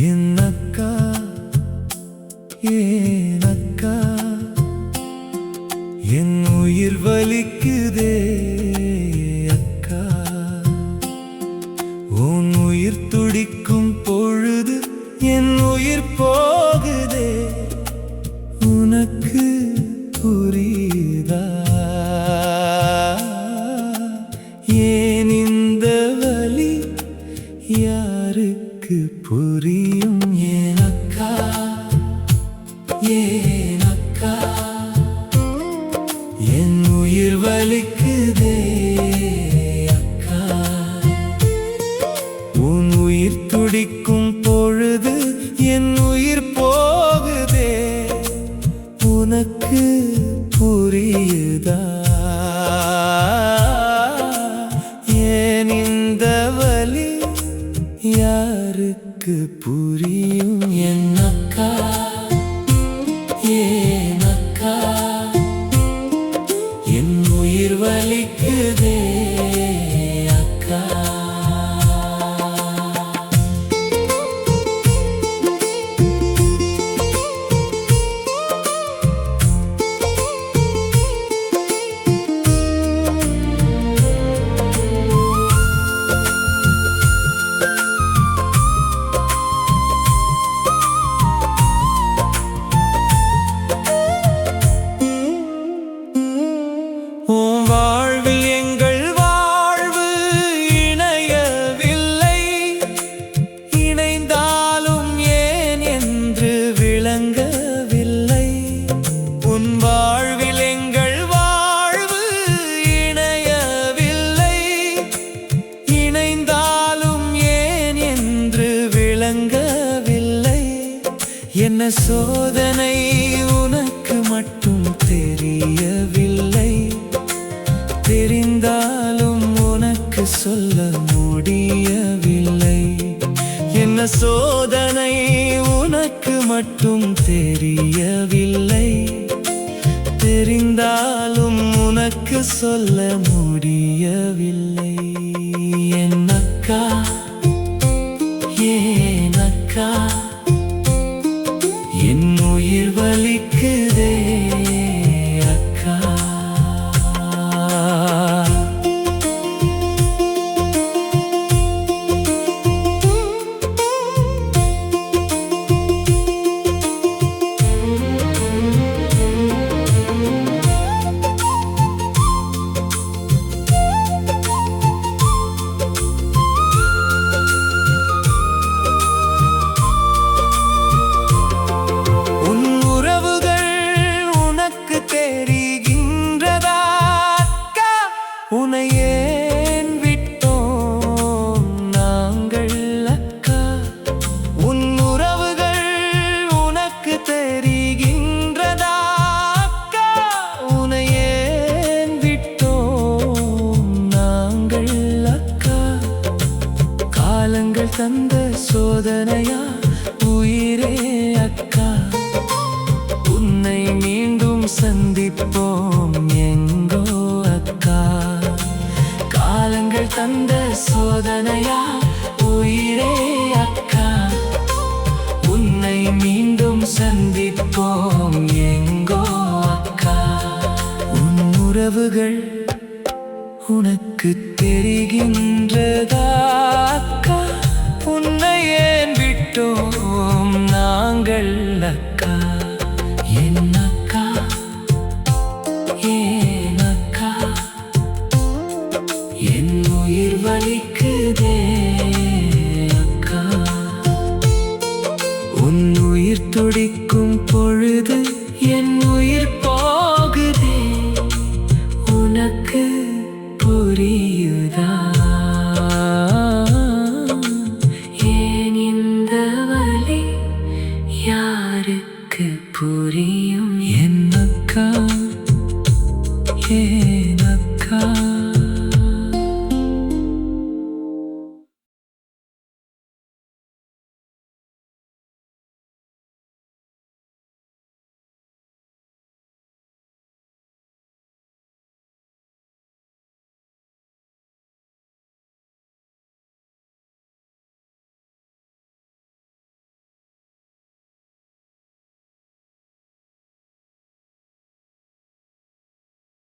என்னக்கா ஏனக்கா என் உயிர் வலிக்குதே அக்கா உன் உயிர் துடிக்கும் பொழுது என் உயிர் போகுதே உனக்கு புரியுதா ஏன் இந்த வலி யாருக்கு புரியும் ஏனக்கா ஏனக்கா என் உயிர் வலிக்குதே அக்கா உன் உயிர் துடிக்கும் பொழுது என் உயிர் போகுதே உனக்கு புரியுதா ஏன் இந்த வலி யாருக்கு புரியும் என்னக்கா ஏனக்கா என் உயிர் வலிக்குதே அக்கா வாழ்வில் எங்கள் வாழ்வு இணையவில்லை இணைந்தாலும் ஏன் என்று விளங்கவில்லை உன் வாழ்வில் எங்கள் வாழ்வு இணையவில்லை இணைந்தாலும் ஏன் என்று விளங்கவில்லை என்ன சோதனை உனக்கு மட்டும் தெரியவில்லை தெரிந்தாலும் உனக்கு சொல்ல முடியவில்லை என்ன சோதனை உனக்கு மட்டும் தெரியவில்லை தெரிந்தாலும் உனக்கு சொல்ல முடியவில்லை என்னக்கா ஏனக்கா என் உயிர் வலிக்குதே அக்கா தெரிகின்றதா அக்கா உன்னை ஏன் விட்டோம் நாங்கள் அக்கா உன் உறவுகள் உனக்கு தெரிகின்றதா அக்கா உன்னை ஏன் விட்டோம் நாங்கள் அக்கா காலங்கள் தந்த சோதனையா உயிரே அக்கா உன்னை மீண்டும் சந்திப்போம் எங்கோ அக்கா காலங்கள் தந்த சோதனையா உயிரே அக்கா உன்னை மீண்டும் சந்திப்போம் எங்கோ அக்கா உன் உறவுகள் உனக்கு தெரிகின்றதா அக்கா உன்னை ஏன் விட்டோம் நாங்கள் அக்கா என்னக்கா ஏனக்கா என் உயிர் வலிக்குதே அக்கா உன் உயிர் துடிக்கும் பொழுது என் உயிர் போகுதே உனக்கு புரியுதா ஏன் இந்த வலி யாருக்கு புரியும்